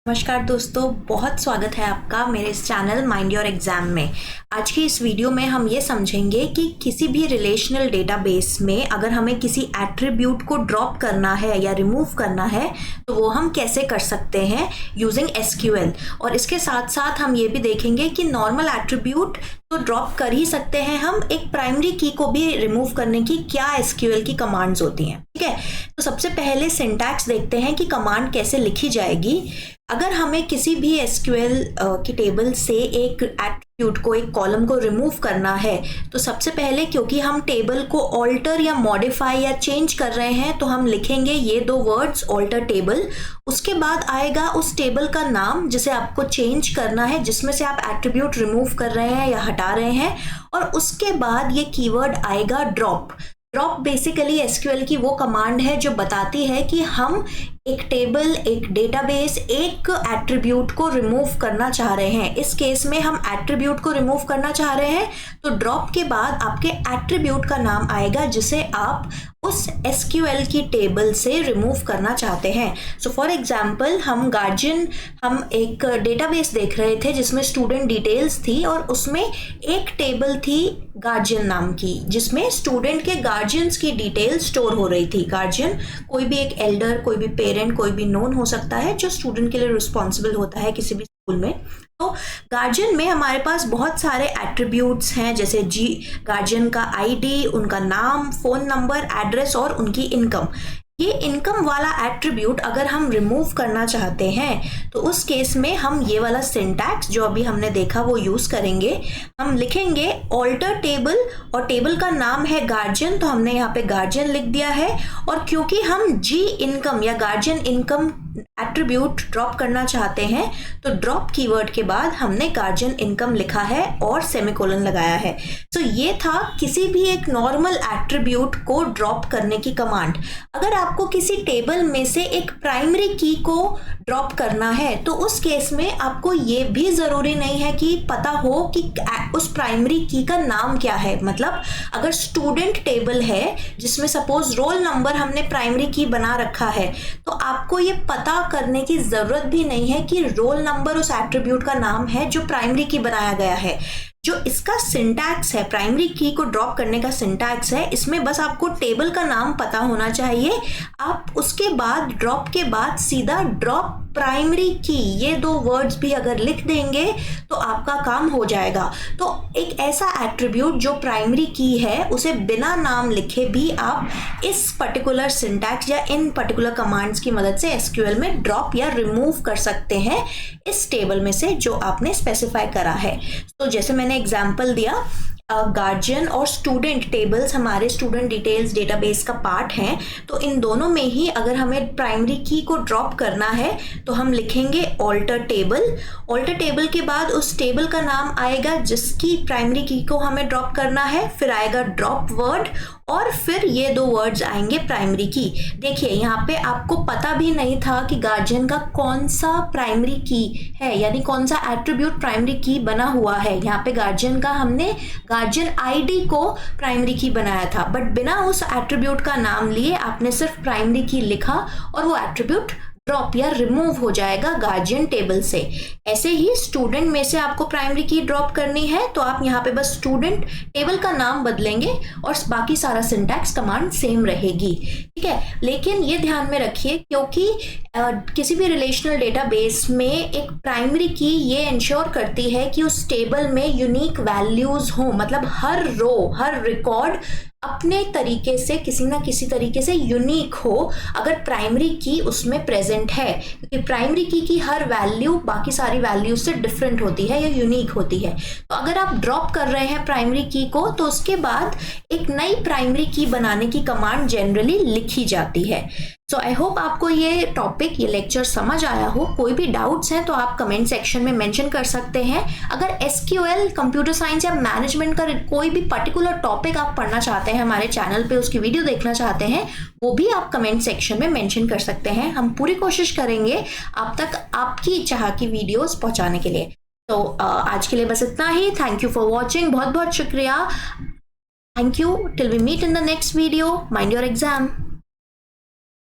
नमस्कार दोस्तों, बहुत स्वागत है आपका मेरे इस चैनल माइंड योर एग्जाम में। आज की इस वीडियो में हम ये समझेंगे कि किसी भी रिलेशनल डेटाबेस में अगर हमें किसी एट्रीब्यूट को ड्रॉप करना है या रिमूव करना है तो वो हम कैसे कर सकते हैं यूजिंग एसक्यूएल। और इसके साथ साथ हम ये भी देखेंगे कि नॉर्मल एट्रीब्यूट तो ड्रॉप कर ही सकते हैं हम, एक प्राइमरी की को भी रिमूव करने की क्या एसक्यूएल की कमांड्स होती हैं। ठीक है, तो सबसे पहले सिंटैक्स देखते हैं कि कमांड कैसे लिखी जाएगी। अगर हमें किसी भी एसक्यूएल की टेबल से एक एट्रीब्यूट को, एक कॉलम को रिमूव करना है तो सबसे पहले, क्योंकि हम टेबल को ऑल्टर या मॉडिफाई या चेंज कर रहे हैं, तो हम लिखेंगे ये दो वर्ड्स ऑल्टर टेबल। उसके बाद आएगा उस टेबल का नाम जिसे आपको चेंज करना है, जिसमें से आप एट्रीब्यूट रिमूव कर रहे हैं या हटा रहे हैं, और उसके बाद ये कीवर्ड आएगा ड्रॉप। ड्रॉप बेसिकली एसक्यूएल की वो कमांड है जो बताती है कि हम एक टेबल, एक डेटाबेस, एक एट्रीब्यूट को रिमूव करना चाह रहे हैं। इस केस में हम एट्रीब्यूट को रिमूव करना चाह रहे हैं, तो ड्रॉप के बाद आपके एट्रीब्यूट का नाम आएगा जिसे आप उस एसक्यूएल की टेबल से रिमूव करना चाहते हैं। सो फॉर एग्जाम्पल, हम एक डेटाबेस देख रहे थे जिसमें स्टूडेंट डिटेल्स थी, और उसमें एक टेबल थी गार्जियन नाम की, जिसमें स्टूडेंट के गार्जियंस की डिटेल स्टोर हो रही थी। गार्जियन कोई भी एक एल्डर, कोई भी पेरेंट, कोई भी नोन हो सकता है जो स्टूडेंट के लिए रिस्पॉन्सिबल होता है किसी भी स्कूल में। तो गार्जियन में हमारे पास बहुत सारे एट्रीब्यूट्स हैं, जैसे गार्जियन का आईडी, उनका नाम, फोन नंबर, एड्रेस और उनकी इनकम। ये इनकम वाला एट्रीब्यूट अगर हम रिमूव करना चाहते हैं तो उस केस में हम ये वाला सिंटैक्स जो अभी हमने देखा वो यूज करेंगे। हम लिखेंगे ऑल्टर टेबल, और टेबल का नाम है गार्जियन, तो हमने यहाँ पे गार्जियन लिख दिया है। और क्योंकि हम जी इनकम या गार्जियन इनकम एट्रीब्यूट ड्रॉप करना चाहते हैं, तो ड्रॉप कीवर्ड के बाद हमने गार्जियन इनकम लिखा है और सेमीकोलन लगाया है। तो ये था किसी भी एक नॉर्मल एट्रीब्यूट को ड्रॉप करने की कमांड। अगर आपको किसी टेबल में से एक प्राइमरी की को ड्रॉप करना है तो उस केस में आपको ये भी जरूरी नहीं है कि पता हो कि उस प्राइमरी की का नाम क्या है। मतलब अगर स्टूडेंट टेबल है जिसमें सपोज रोल नंबर हमने प्राइमरी की बना रखा है, तो आपको ये पता करने की जरूरत भी नहीं है कि रोल नंबर उस एट्रीब्यूट का नाम है जो प्राइमरी की बनाया गया है। जो इसका सिंटैक्स है, प्राइमरी की को ड्रॉप करने का सिंटैक्स है, इसमें बस आपको टेबल का नाम पता होना चाहिए। आप उसके बाद ड्रॉप के बाद सीधा ड्रॉप प्राइमरी की, ये दो वर्ड्स भी अगर लिख देंगे तो आपका काम हो जाएगा। तो एक ऐसा एट्रीब्यूट जो प्राइमरी की है उसे बिना नाम लिखे भी आप इस पर्टिकुलर सिंटैक्स या इन पर्टिकुलर कमांड्स की मदद से एसक्यूएल में ड्रॉप या रिमूव कर सकते हैं इस टेबल में से जो आपने स्पेसिफाई करा है। तो जैसे मैंने एग्जाम्पल दिया, गार्जियन और स्टूडेंट टेबल्स हमारे स्टूडेंट डिटेल्स डेटाबेस का पार्ट हैं, तो इन दोनों में ही अगर हमें प्राइमरी की को ड्रॉप करना है तो हम लिखेंगे ऑल्टर टेबल। ऑल्टर टेबल के बाद उस टेबल का नाम आएगा जिसकी प्राइमरी की को हमें ड्रॉप करना है, फिर आएगा ड्रॉप वर्ड, और फिर ये दो वर्ड्स आएंगे प्राइमरी की। देखिए यहाँ पे आपको पता भी नहीं था कि गार्जियन का कौन सा प्राइमरी की है, यानी कौन सा एट्रीब्यूट प्राइमरी की बना हुआ है। यहाँ पे गार्जियन का हमने गार्जियन आईडी को प्राइमरी की बनाया था, बट बिना उस एट्रीब्यूट का नाम लिए आपने सिर्फ प्राइमरी की लिखा और वो एट्रीब्यूट ड्रॉप या रिमूव हो जाएगा गार्जियन टेबल से। ऐसे ही स्टूडेंट में से आपको प्राइमरी की ड्रॉप करनी है तो आप यहाँ पे बस स्टूडेंट टेबल का नाम बदलेंगे और बाकी सारा सिंटैक्स कमांड सेम रहेगी। ठीक है, लेकिन ये ध्यान में रखिए क्योंकि किसी भी रिलेशनल डेटाबेस में एक प्राइमरी की ये इंश्योर करती है कि उस टेबल में यूनिक वैल्यूज हो, मतलब हर रो, हर रिकॉर्ड अपने तरीके से किसी ना किसी तरीके से यूनिक हो अगर प्राइमरी की उसमें प्रेजेंट है, क्योंकि प्राइमरी की हर वैल्यू बाकी सारी वैल्यू से डिफरेंट होती है या यूनिक होती है। तो अगर आप ड्रॉप कर रहे हैं प्राइमरी की को तो उसके बाद एक नई प्राइमरी की बनाने की कमांड जनरली लिखी जाती है। सो आई होप आपको ये टॉपिक, ये लेक्चर समझ आया हो। कोई भी डाउट्स हैं तो आप कमेंट सेक्शन में मेंशन कर सकते हैं। अगर एसक्यूएल, कंप्यूटर साइंस या मैनेजमेंट का कोई भी पर्टिकुलर टॉपिक आप पढ़ना चाहते हैं हमारे चैनल पे, उसकी वीडियो देखना चाहते हैं, वो भी आप कमेंट सेक्शन में मेंशन कर सकते हैं। हम पूरी कोशिश करेंगे आप तक आपकी चाह की वीडियोस पहुंचाने के लिए। तो आज के लिए बस इतना ही। थैंक यू फॉर वॉचिंग, बहुत बहुत शुक्रिया। Thank you. Till we meet in the next video. Mind your exam.